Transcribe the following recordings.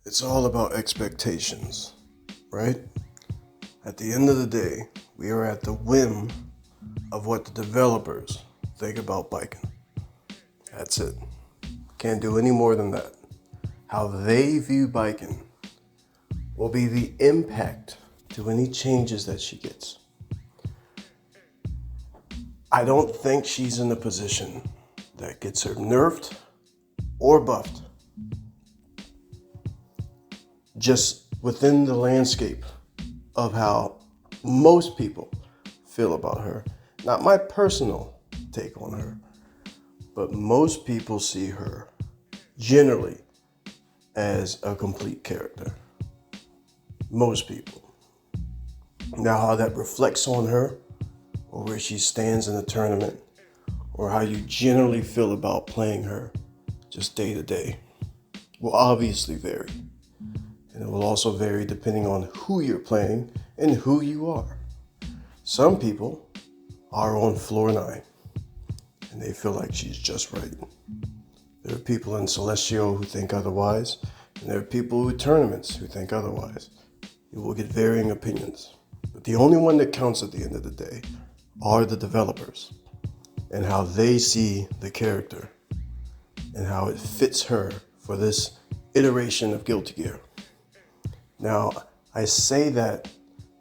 It's all about expectations, right? At the end of the day, we are at the whim of what the developers think about Baiken. That's it. Can't do any more than that. How they view Baiken will be the impact to any changes that she gets. I don't think she's in a position that gets her nerfed or buffed. Just within the landscape of how most people feel about her. Not my personal take on her, but most people see her generally as a complete character. Most people. Now, how that reflects on her, or where she stands in the tournament, or how you generally feel about playing her just day to day, will obviously vary. And it will also vary depending on who you're playing and who you are. Some people are on floor 9 and they feel like she's just right. There are people in Celestial who think otherwise, and there are people in tournaments who think otherwise. You will get varying opinions. But the only one that counts at the end of the day are the developers and how they see the character and how it fits her for this iteration of Guilty Gear. Now, I say that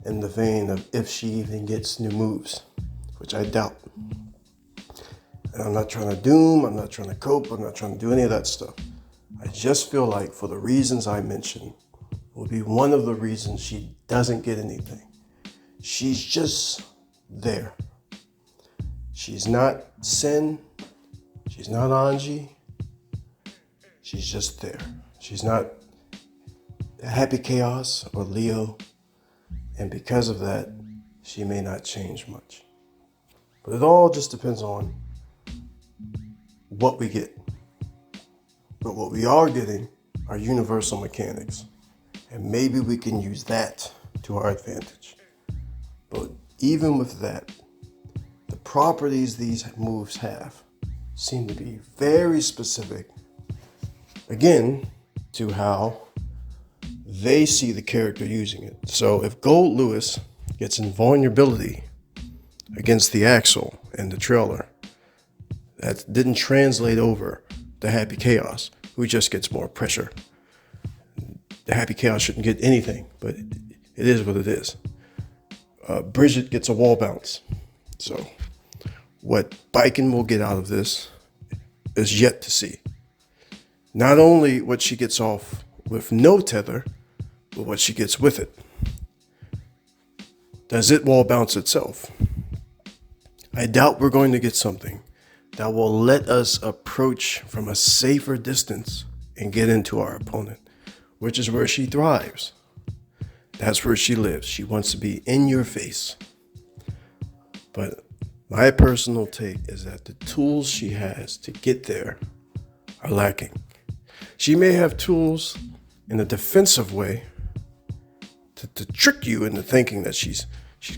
in the vein of if she even gets new moves, which I doubt. And I'm not trying to doom, I'm not trying to cope, I'm not trying to do any of that stuff. I just feel like for the reasons I mentioned will be one of the reasons she doesn't get anything. She's just there. She's not Sin, she's not Anji, she's just there. She's not Happy Chaos or Leo, and because of that, she may not change much. But it all just depends on what we get. But what we are getting are universal mechanics, and maybe we can use that to our advantage. But even with that, the properties these moves have seem to be very specific, again, to how they see the character using it. So if Gold Lewis gets invulnerability against the Axel and the Trailer, that didn't translate over to Happy Chaos, who just gets more pressure. The Happy Chaos shouldn't get anything, but it is what it is. Bridget gets a wall bounce. So what Baiken will get out of this is yet to see. Not only what she gets off with no tether, but what she gets with it. Does it wall bounce itself? I doubt we're going to get something that will let us approach from a safer distance and get into our opponent, which is where she thrives. That's where she lives. She wants to be in your face. But my personal take is that the tools she has to get there are lacking. She may have tools in a defensive way to trick you into thinking that she's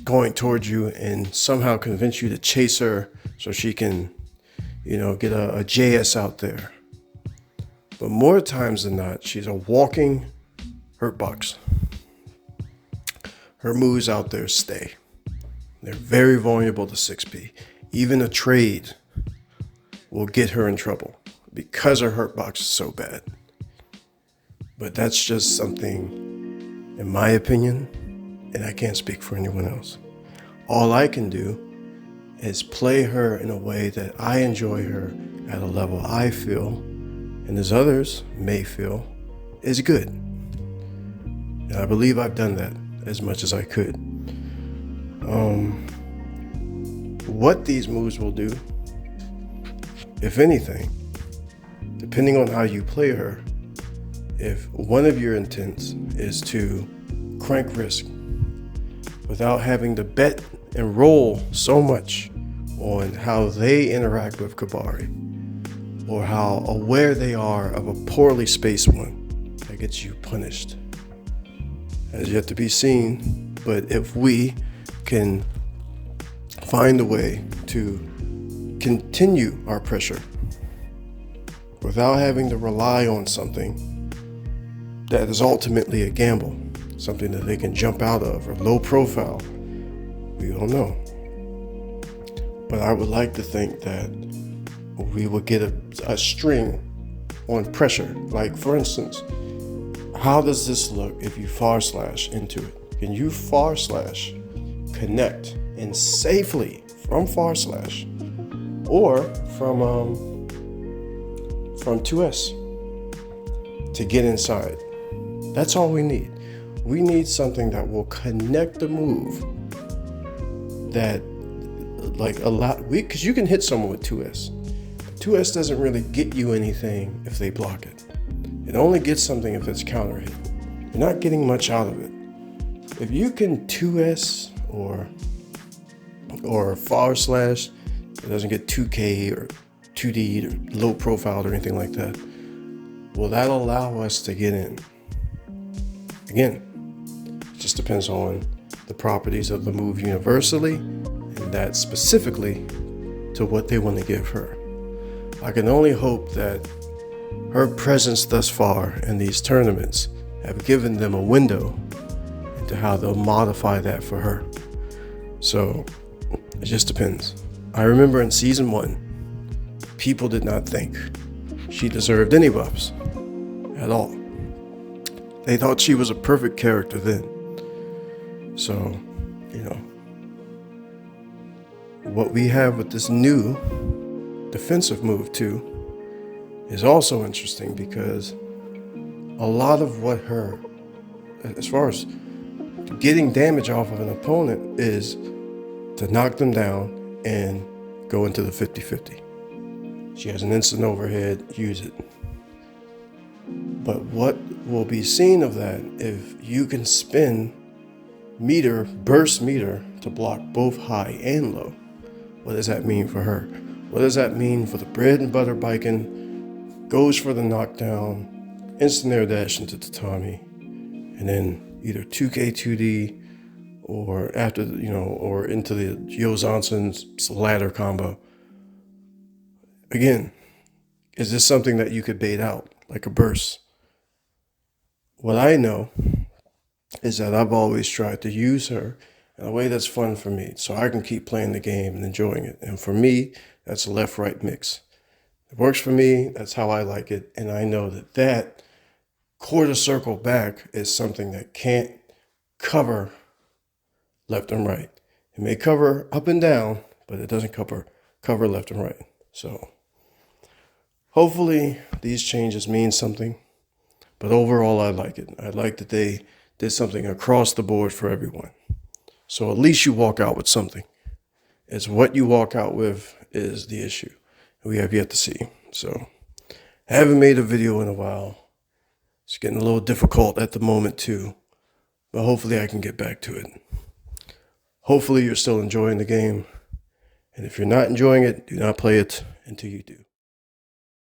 going towards you and somehow convince you to chase her so she can, get a JS out there. But more times than not, she's a walking hurt box. Her moves out there stay. They're very vulnerable to 6P. Even a trade will get her in trouble because her hurt box is so bad. But that's just something, in my opinion, and I can't speak for anyone else. All I can do is play her in a way that I enjoy her at a level I feel, and as others may feel, is good. And I believe I've done that as much as I could. What these moves will do, if anything, depending on how you play her, if one of your intents is to crank risk without having to bet and roll so much on how they interact with Kabari or how aware they are of a poorly spaced one that gets you punished, has yet to be seen. But if we can find a way to continue our pressure without having to rely on something that is ultimately a gamble, something that they can jump out of, or low profile. We don't know. But I would like to think that we will get a string on pressure. Like, for instance, how does this look if you / into it? Can you / connect and safely from / or from 2S to get inside? That's all we need. We need something that will connect the move that, like, a lot, because you can hit someone with 2S. 2S doesn't really get you anything if they block it. It only gets something if it's counter hit. You're not getting much out of it. If you can 2S or / it doesn't get 2K or 2D or low profile or anything like that, will that allow us to get in? Again, it just depends on the properties of the move universally, and that specifically to what they want to give her. I can only hope that her presence thus far in these tournaments have given them a window into how they'll modify that for her. So it just depends. I remember in season 1, people did not think she deserved any buffs at all. They thought she was a perfect character then. So, what we have with this new defensive move too is also interesting, because a lot of what her, as far as getting damage off of an opponent, is to knock them down and go into the 50-50. She has an instant overhead, use it. But what will be seen of that if you can spin burst meter to block both high and low? What does that mean for her? What does that mean for the bread and butter Baiken? Goes for the knockdown, instant air dash into tatami, and then either 2K 2D or after, or into the Yozanson's ladder combo. Again, is this something that you could bait out like a burst? What I know is that I've always tried to use her in a way that's fun for me, so I can keep playing the game and enjoying it. And for me, that's a left-right mix. It works for me. That's how I like it. And I know that quarter circle back is something that can't cover left and right. It may cover up and down, but it doesn't cover left and right. So hopefully these changes mean something. But overall, I like it. I like that they did something across the board for everyone. So at least you walk out with something. It's what you walk out with is the issue. We have yet to see. So I haven't made a video in a while. It's getting a little difficult at the moment too. But hopefully I can get back to it. Hopefully you're still enjoying the game. And if you're not enjoying it, do not play it until you do.